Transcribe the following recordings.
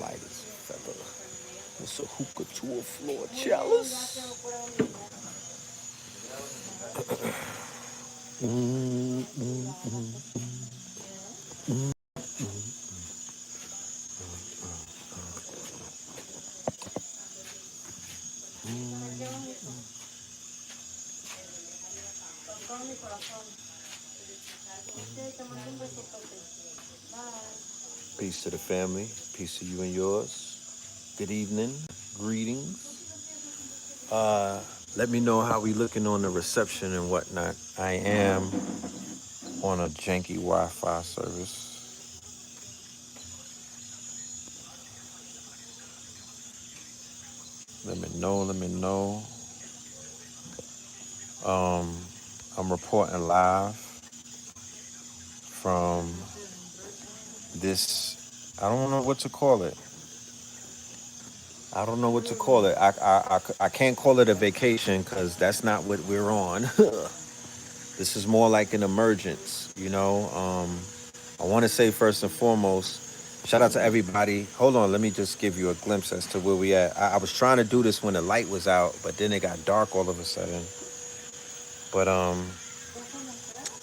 Light as a feather. It's a hookah to a floor chalice. Mm, mm, mm, Peace to the family. Peace to you and yours. Good evening. Greetings. Let me know how we looking on the reception and whatnot. I am on a janky Wi-Fi service. Let me know. Let me know. Um, I'm reporting live from this. I don't know what to call it. I don't know what to call it. I can't call it a vacation because that's not what we're on. This is more like an emergence, you know. I want to say first and foremost, shout out to everybody. Hold on, let me just give you a glimpse as to where we at. I was trying to do this when the light was out, but then it got dark all of a sudden. But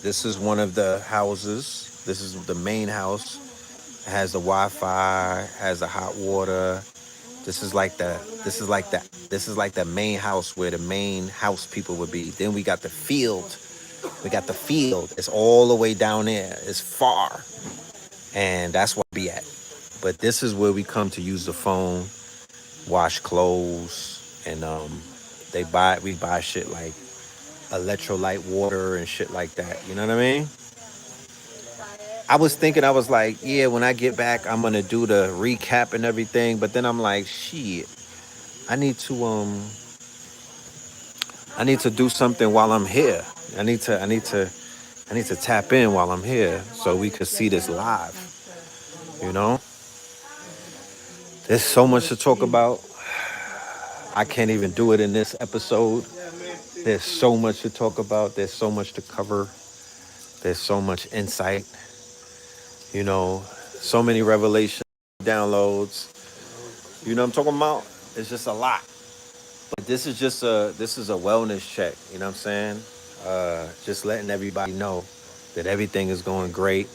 this is one of the houses. This is the main house. It has the Wi-Fi, has the hot water. This is like the main house where the main house people would be. Then we got the field. We got the field. It's all the way down there. It's far. And that's where we at. But this is where we come to use the phone, wash clothes, and we buy shit like electrolyte water and shit like that. You know what I mean? I was thinking, I was like, yeah, when I get back, I'm gonna do the recap and everything. But then I'm like, shit, I need to I need to do something while I'm here. I need to tap in while I'm here so we could see this live. You know, there's so much to talk about. I can't even do it in this episode. There's so much to talk about. There's so much to cover. There's so much insight. You know, so many revelations, downloads. You know what I'm talking about? It's just a lot. But this is a wellness check. You know what I'm saying? Just letting everybody know that everything is going great.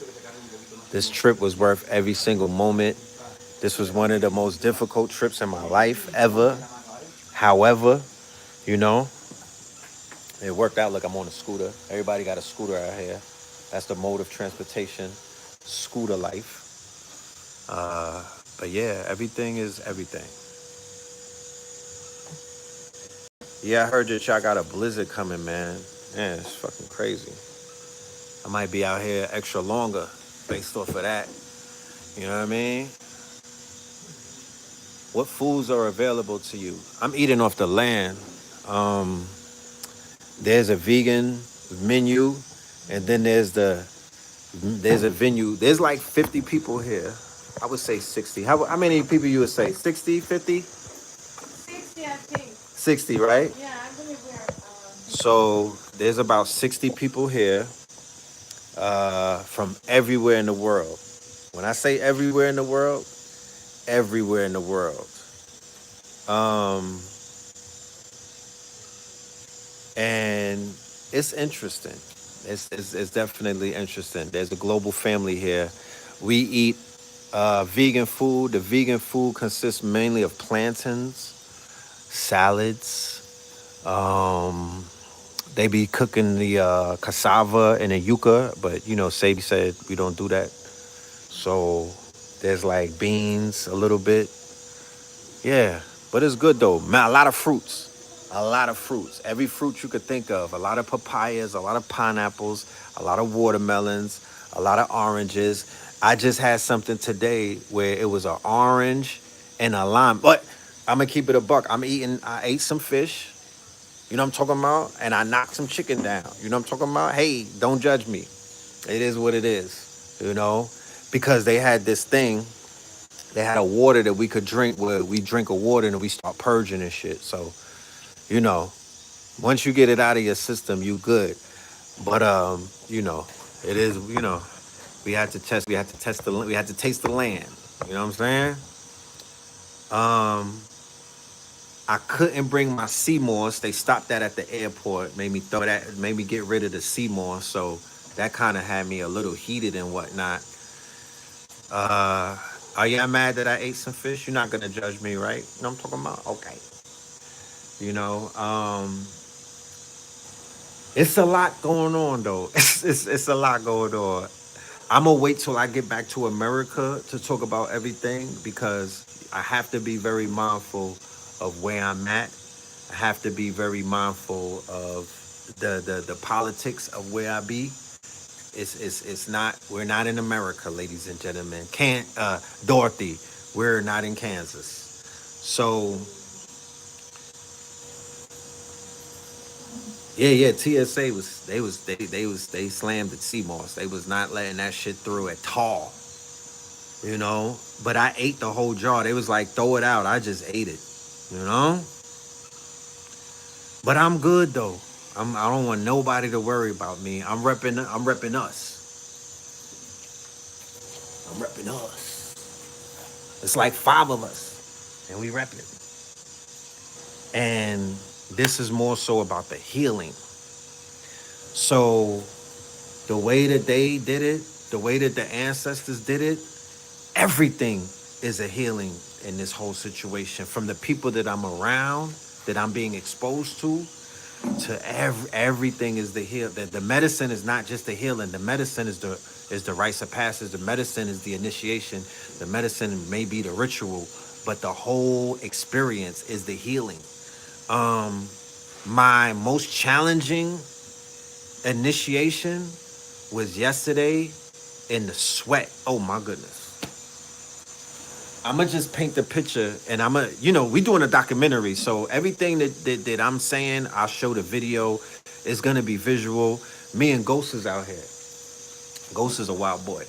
This trip was worth every single moment. This was one of the most difficult trips in my life ever. However, you know, it worked out. Look, I'm on a scooter. Everybody got a scooter out here. That's the mode of transportation, scooter life. But yeah, everything is everything. Yeah, I heard that y'all got a blizzard coming, man. Man, it's fucking crazy. I might be out here extra longer based off of that. You know what I mean? What foods are available to you? I'm eating off the land. Um, there's a vegan menu, and then there's a venue. There's like 50 people here. I would say 60. How many people you would say? 60, 50? 60, I think. 60, right? Yeah, I believe we are. So there's about 60 people here from everywhere in the world. When I say everywhere in the world, everywhere in the world. Um, and it's interesting. It's definitely interesting. There's a global family here. We eat vegan food. The vegan food consists mainly of plantains, salads. Um, they be cooking the cassava and the yuca, but you know, Sadie said we don't do that. So there's like beans a little bit. Yeah, but it's good though. Man, a lot of fruits. A lot of fruits. Every fruit you could think of. A lot of papayas, a lot of pineapples, a lot of watermelons, a lot of oranges. I just had something today where it was an orange and a lime. But I'm gonna keep it a buck. I ate some fish, you know what I'm talking about? And I knocked some chicken down. You know what I'm talking about? Hey, don't judge me. It is what it is, you know? Because they had this thing, they had a water that we could drink where we drink a water and we start purging and shit. So, you know, once you get it out of your system, you good. But you know, it is, you know, we had to taste the land. You know what I'm saying? Um, I couldn't bring my sea moss. They stopped that at the airport. Made me throw that. Made me get rid of the sea moss. So that kind of had me a little heated and whatnot. Uh, are y'all mad that I ate some fish? You're not gonna judge me, right? You know what I'm talking about? Okay. You know, it's a lot going on though. It's a lot going on. I'm gonna wait till I get back to America to talk about everything because I have to be very mindful of where I'm at. I have to be very mindful of the politics of where I be. It's not, we're not in America, ladies and gentlemen. Can't Dorothy, we're not in Kansas. So yeah, TSA they slammed at CMOS. They was not letting that shit through at all. You know, but I ate the whole jar. They was like, throw it out. I just ate it. You know, but I'm good though. I don't want nobody to worry about me. I'm repping us. I'm repping us. It's like five of us, and we repping it. And this is more so about the healing. So the way that they did it, the way that the ancestors did it, everything is a healing in this whole situation. From the people that I'm around, that I'm being exposed to everything is the heal. The medicine is not just the healing. The medicine is the rites of passage. The medicine is the initiation. The medicine may be the ritual, but the whole experience is the healing. Um, my most challenging initiation was yesterday in the sweat. Oh my goodness. I'm gonna just paint the picture, and we doing a documentary, so everything that I'm saying, I'll show the video. It's gonna be visual. Me and Ghost is out here. Ghost is a wild boy.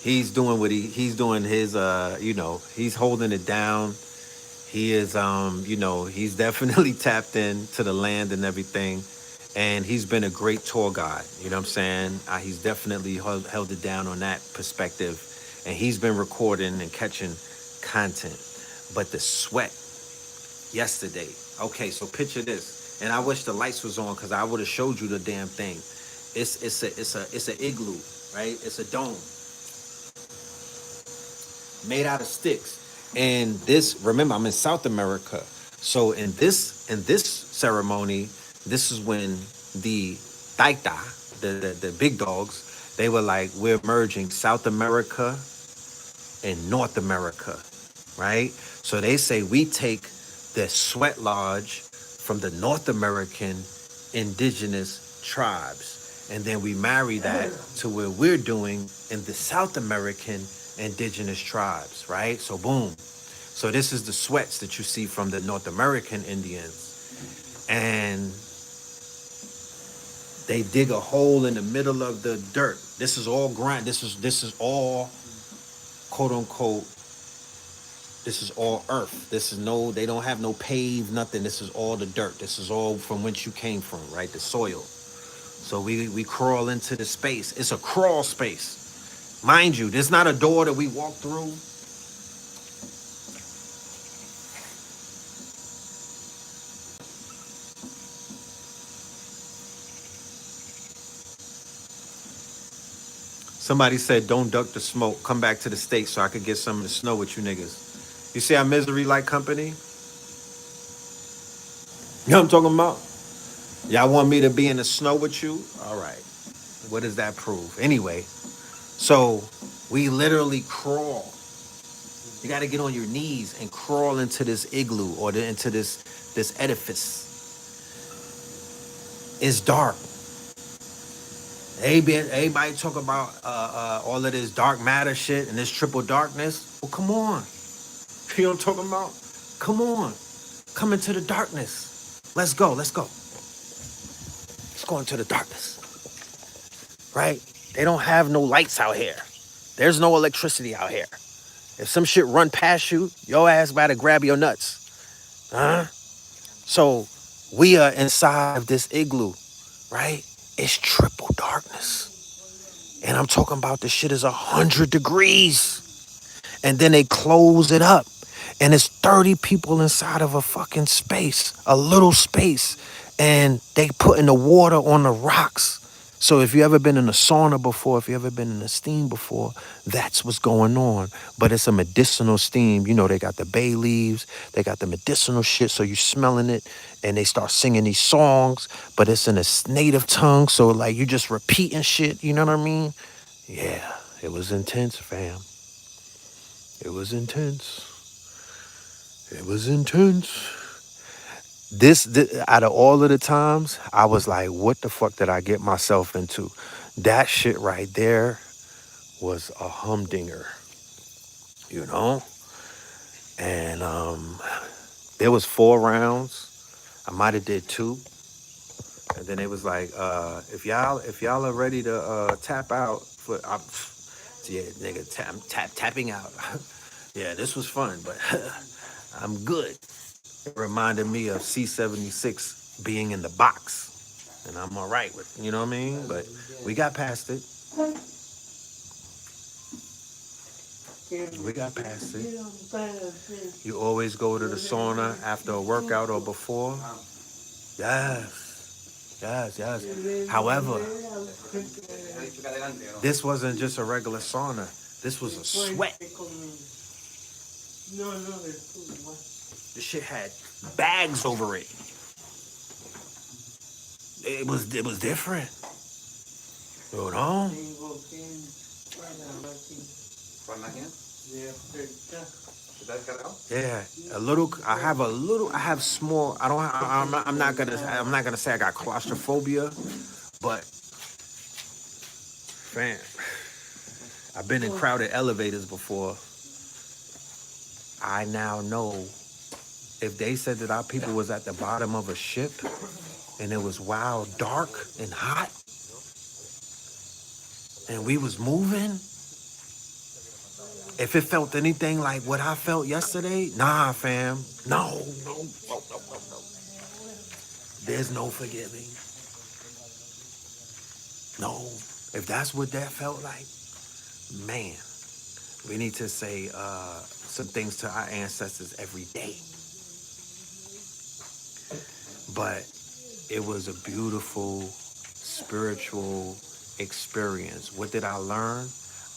He's doing he's doing his he's holding it down. He is he's definitely tapped into the land and everything, and he's been a great tour guide. You know what I'm saying? He's definitely held it down on that perspective, and he's been recording and catching content. But the sweat yesterday. Okay, so picture this, and I wish the lights was on because I would have showed you the damn thing. It's a igloo, right? It's a dome made out of sticks. And this, remember, I'm in South America. So in this ceremony, this is when the taita, the big dogs, they were like, we're merging South America and North America, right? So they say we take the sweat lodge from the North American indigenous tribes, and then we marry that to where we're doing in the South American indigenous tribes, right? So boom. So this is the sweats that you see from the North American Indians. And they dig a hole in the middle of the dirt. This is all grind. This is all quote unquote, this is all earth. This is they don't have no pave, nothing. This is all the dirt. This is all from whence you came from, right? The soil. So we crawl into the space. It's a crawl space. Mind you, there's not a door that we walk through. Somebody said, don't duck the smoke. Come back to the States so I could get some of the snow with you niggas. You see how misery like company? You know what I'm talking about? Y'all want me to be in the snow with you? All right. What does that prove? Anyway, so we literally crawl. You got to get on your knees and crawl into this igloo or into this edifice. It's dark. Everybody talk about all of this dark matter shit and this triple darkness. Well, come on. You know what I'm talking about? Come on. Come into the darkness. Let's go. Let's go. Let's go into the darkness. Right? They don't have no lights out here. There's no electricity out here. If some shit run past you, your ass better grab your nuts. Huh? So we are inside of this igloo, right? It's triple darkness. And I'm talking about the shit is 100 degrees. And then they close it up. And it's 30 people inside of a fucking space, a little space. And they putting the water on the rocks. So if you ever been in a sauna before, if you ever been in a steam before, that's what's going on. But it's a medicinal steam. You know, they got the bay leaves, they got the medicinal shit, so you smelling it, and they start singing these songs, but it's in a native tongue, so like you just repeating shit, you know what I mean? Yeah, it was intense, fam. It was intense. It was intense. This out of all of the times, I was like, what the fuck did I get myself into? That shit right there was a humdinger, you know? And there was 4 rounds. I might have did 2. And then it was like, if y'all are ready to tap out for yeah, nigga, tapping out. Yeah, this was fun, but I'm good. It reminded me of C-76 being in the box. And I'm all right with, you know what I mean? But we got past it. We got past it. You always go to the sauna after a workout or before. Yes. Yes, yes. However, this wasn't just a regular sauna. This was a sweat. This shit had bags over it. It was different. You know? Yeah, a little. I have small. I don't. I'm not gonna say I got claustrophobia, but fam, I've been in crowded elevators before. I now know if they said that our people was at the bottom of a ship and it was wild, dark and hot, and we was moving. If it felt anything like what I felt yesterday, nah, fam. No, no, no, no, no, no. There's no forgiving. No. If that's what that felt like, man, we need to say some things to our ancestors every day. But it was a beautiful spiritual experience. What did I learn?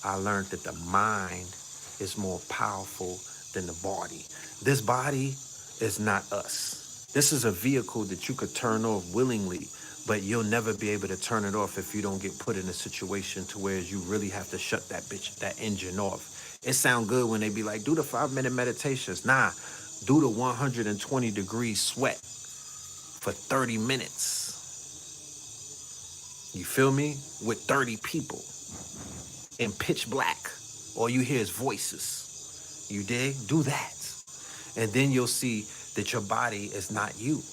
I learned that the mind is more powerful than the body. This body is not us. This is a vehicle that you could turn off willingly, but you'll never be able to turn it off if you don't get put in a situation to where you really have to shut that engine off. It sound good when they be like, do the 5-minute meditations. Nah, do the 120 degree sweat for 30 minutes. You feel me? With 30 people in pitch black. All you hear is voices. You dig? Do that. And then you'll see that your body is not you.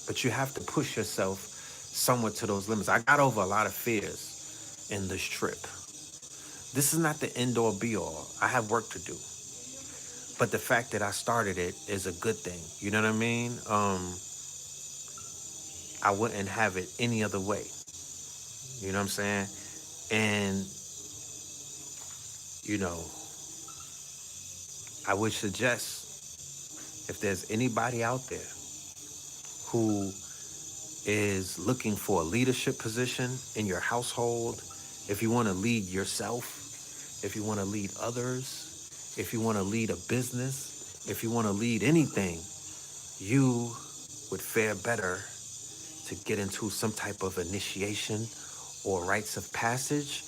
But you have to push yourself somewhat to those limits. I got over a lot of fears in this trip. This is not the end all be all. I have work to do. But the fact that I started it is a good thing. You know what I mean? I wouldn't have it any other way. You know what I'm saying? And, you know, I would suggest if there's anybody out there who is looking for a leadership position in your household, if you want to lead yourself, if you want to lead others, if you want to lead a business, if you want to lead anything, you would fare better to get into some type of initiation or rites of passage,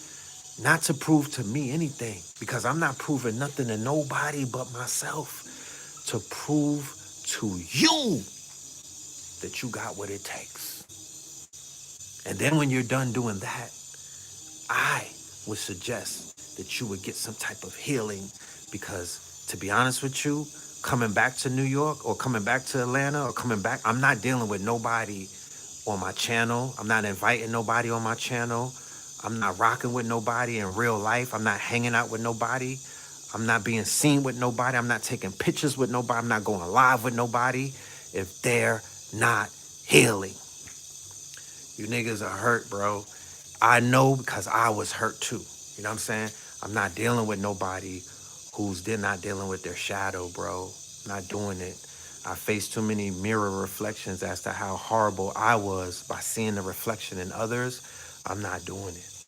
not to prove to me anything, because I'm not proving nothing to nobody but myself, to prove to you that you got what it takes. And then when you're done doing that, I would suggest that you would get some type of healing, because to be honest with you, coming back to New York or coming back to Atlanta or coming back, I'm not dealing with nobody on my channel. I'm not inviting nobody on my channel. I'm not rocking with nobody in real life. I'm not hanging out with nobody. I'm not being seen with nobody. I'm not taking pictures with nobody. I'm not going live with nobody if they're not healing. You niggas are hurt, bro. I know, because I was hurt too. You know what I'm saying? I'm not dealing with nobody who's not dealing with their shadow, bro. Not doing it. I faced too many mirror reflections as to how horrible I was by seeing the reflection in others. I'm not doing it.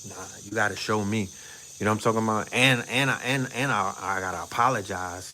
Nah, you got to show me. You know what I'm talking about? And I gotta apologize